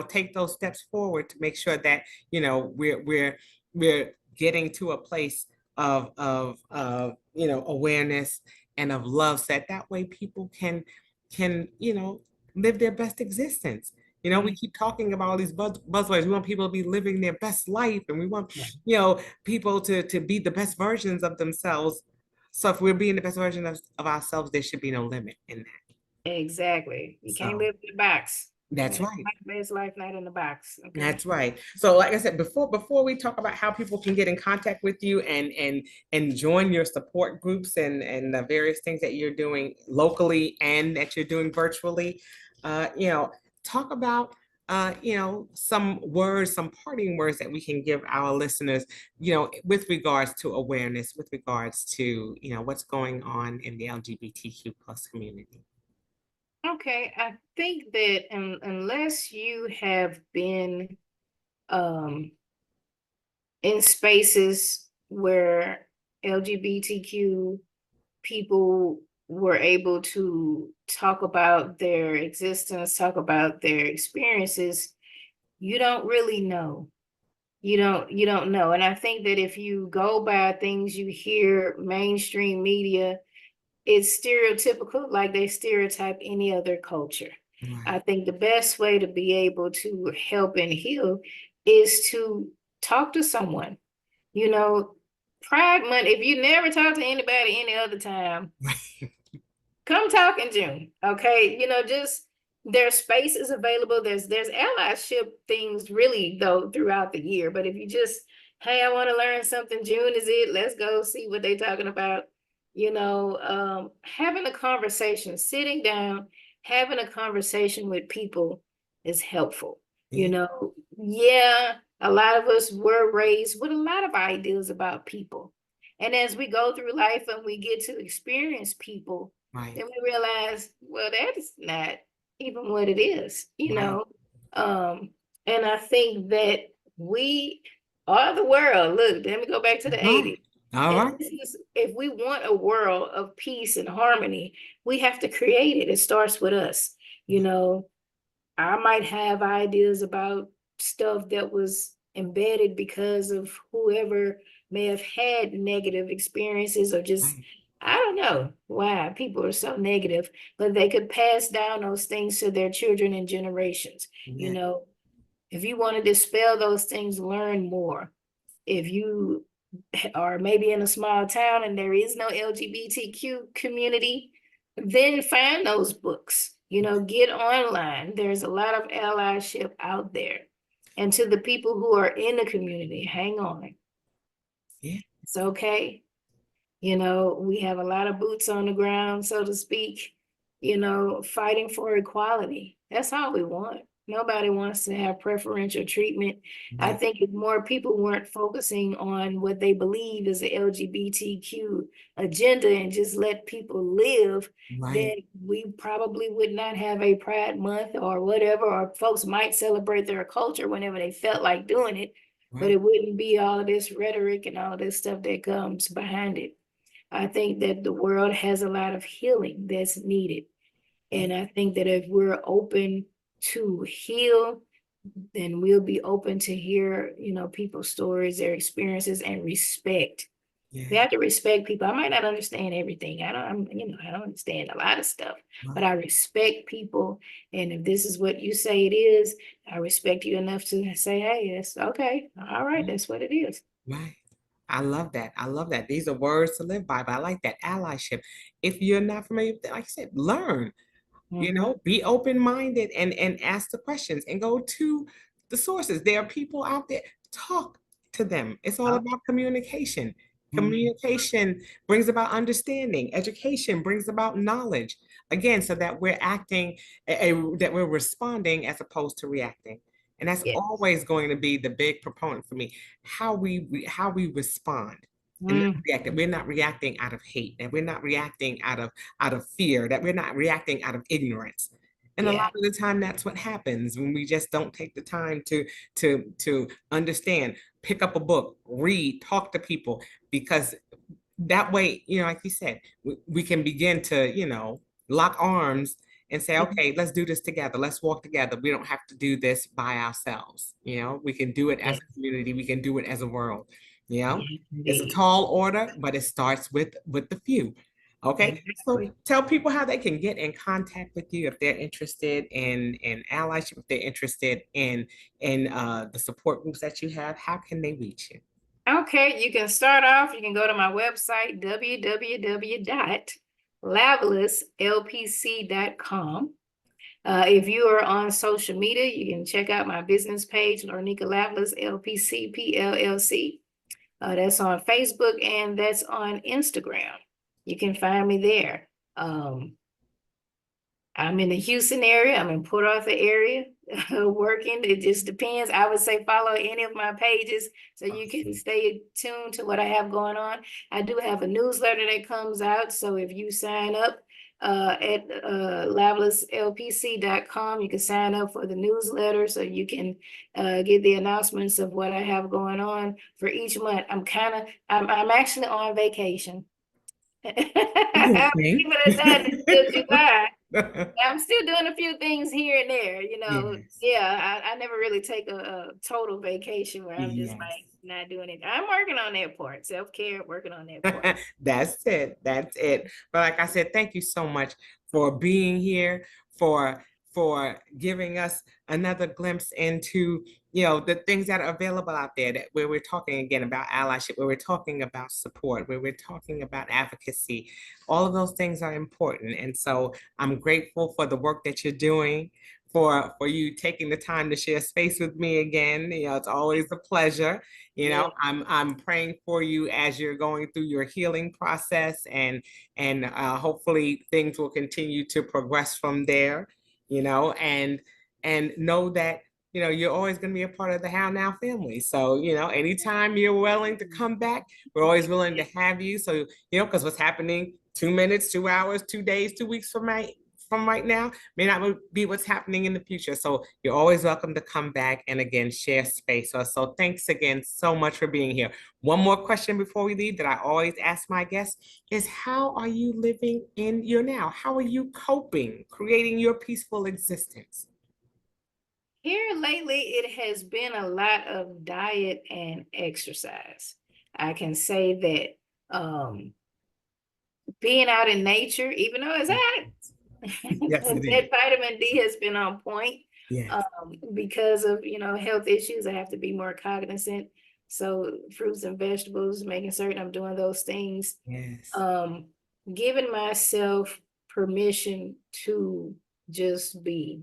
take those steps forward to make sure that, we're getting to a place of awareness and of love, so that way people can live their best existence. We keep talking about all these buzzwords. We want people to be living their best life, and we want people to be the best versions of themselves. So if we're being the best version of ourselves, there should be no limit in that. Exactly. You can't live in the box. That's right. Best life, not in the box. Okay. That's right. So like I said, before we talk about how people can get in contact with you and join your support groups and the various things that you're doing locally and that you're doing virtually, talk about some words, some parting words that we can give our listeners, with regards to awareness, with regards to, what's going on in the LGBTQ plus community. Okay, I think that unless you have been in spaces where LGBTQ people were able to talk about their existence, talk about their experiences, you don't really know. You don't know. And I think that if you go by things you hear mainstream media, it's stereotypical, like they stereotype any other culture. I Right. think the best way to be able to help and heal is to talk to someone. You know, Pride Month, if you never talk to anybody any other time, come talk in June. Okay. Just there's spaces available. There's allyship things really though throughout the year. But if you just, hey, I want to learn something, June is it. Let's go see what they're talking about. Having a conversation, sitting down, having a conversation with people is helpful. Yeah. Yeah, a lot of us were raised with a lot of ideas about people. And as we go through life and we get to experience people, Right. then we realize, well, that is not even what it is, Right. and I think that we are the world. Look, let me go back to the Right. 80s. All And right. if we want a world of peace and harmony, we have to create it. It starts with us. I might have ideas about stuff that was embedded because of whoever may have had negative experiences or just, Right. I don't know why people are so negative, but they could pass down those things to their children and generations. Yeah. If you want to dispel those things, learn more. If you are maybe in a small town and there is no LGBTQ community, then find those books. Get online. There's a lot of allyship out there. And to the people who are in the community, hang on. Yeah. It's okay. We have a lot of boots on the ground, so to speak, fighting for equality. That's all we want. Nobody wants to have preferential treatment. I Right. think if more people weren't focusing on what they believe is the LGBTQ agenda and just let people live, then Right. we probably would not have a Pride Month or whatever, or folks might celebrate their culture whenever they felt like doing it, but Right. it wouldn't be all of this rhetoric and all of this stuff that comes behind it. I think that the world has a lot of healing that's needed. And I think that if we're open to heal, then we'll be open to hear, people's stories, their experiences, and respect. We Yeah. have to respect people. I might not understand everything. I don't understand a lot of stuff, but Right. I respect people. And if this is what you say it is, I respect you enough to say, hey, it's okay. All right, that's what it is. Right. I love that. I love that. These are words to live by, but I like that allyship. If you're not familiar with that, like I said, learn, Mhm. be open-minded and ask the questions and go to the sources. There are people out there. Talk to them. It's all Okay. about communication. Mhm. Communication brings about understanding. Education brings about knowledge. Again, so that we're acting, that we're responding as opposed to reacting. And that's Yes. always going to be the big proponent for me, how we respond and not Mhm. react. That we're not reacting out of hate, that we're not reacting out of fear, that we're not reacting out of ignorance. And a lot Yeah. of the time that's what happens when we just don't take the time to understand, pick up a book, read, talk to people, because that way, like you said, we can begin to, lock arms and say, Mhm. okay, let's do this together. Let's walk together. We don't have to do this by ourselves. We can do it as Yes. a community. We can do it as a world. You know, Yes, it's a indeed. tall order, but it starts with the few. Okay, so Exactly. tell people how they can get in contact with you if they're interested in allyship, if they're interested in the support groups that you have. How can they reach you? Okay, you can start off. You can go to my website, www.lavelaslpc.com. If you are on social media, you can check out my business page, Lornika Lavalas LPC PLLC. That's on Facebook and that's on Instagram. You can find me there. I'm in the Houston area. I'm in Port Arthur area working. It just depends. I would say follow any of my pages so you can stay tuned to what I have going on. I do have a newsletter that comes out. So if you sign up at lavelaslpc.com, you can sign up for the newsletter so you can get the announcements of what I have going on for each month. I'm actually on vacation. I'll Okay. keep it at that until July. I'm still doing a few things here and there, you know. Yes. Yeah, I never really take a total vacation where I'm just Yes. like not doing it. I'm working on that part, self-care, working on that part. That's it. That's it. But like I said, thank you so much for being here, for for giving us another glimpse into, the things that are available out there, that where we're talking again about allyship, where we're talking about support, where we're talking about advocacy. All of those things are important. And so I'm grateful for the work that you're doing, for you taking the time to share space with me again. It's always a pleasure. Yeah. I'm praying for you as you're going through your healing process, and hopefully things will continue to progress from there. And know that you're always going to be a part of the How Now family. So anytime you're willing to come back, we're always willing to have you. So because what's happening 2 minutes, 2 hours, 2 days, 2 weeks from right now may not be what's happening in the future. So you're always welcome to come back and again share space. So thanks again so much for being here. One more question before we leave that I always ask my guests is, how are you living in your now? How are you coping, creating your peaceful existence? Here lately, it has been a lot of diet and exercise. I can say that being out in nature, even though it's hot, Yes, it that is. vitamin D has been on point. Yes. Because of health issues, I have to be more cognizant. So fruits and vegetables, making certain I'm doing those things. Yes. Giving myself permission to just be.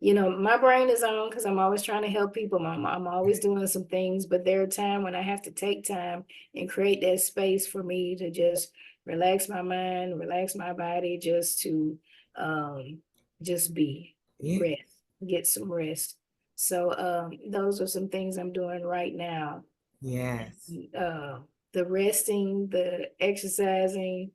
My brain is on because I'm always trying to help people. I'm always doing some things, but there are times when I have to take time and create that space for me to just relax my mind, relax my body, just to just be, Yeah. rest, get some rest. So those are some things I'm doing right now. Yes. The resting, the exercising,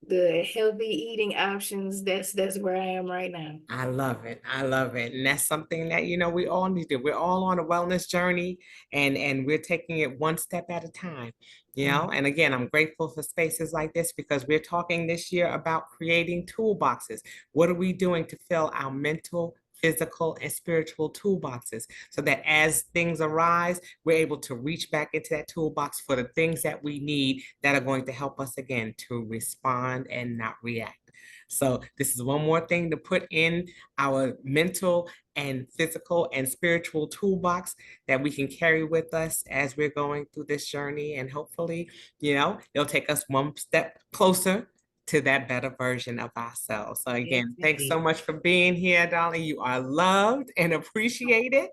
the healthy eating options, that's where I am right now. I love it. I love it. And that's something that, we all need to do. We're all on a wellness journey, and we're taking it one step at a time. And again, I'm grateful for spaces like this because we're talking this year about creating toolboxes. What are we doing to fill our mental, physical, and spiritual toolboxes so that as things arise, we're able to reach back into that toolbox for the things that we need that are going to help us again to respond and not react. So this is one more thing to put in our mental and physical and spiritual toolbox that we can carry with us as we're going through this journey. And hopefully, it'll take us one step closer to that better version of ourselves. So Yes, again, thanks so indeed. much for being here, darling. You are loved and appreciated.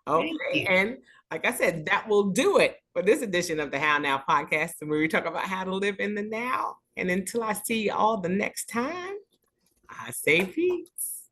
Thank Okay. you. And like I said, that will do it for this edition of the How Now podcast, where we talk about how to live in the now. And until I see you all the next time, I say peace.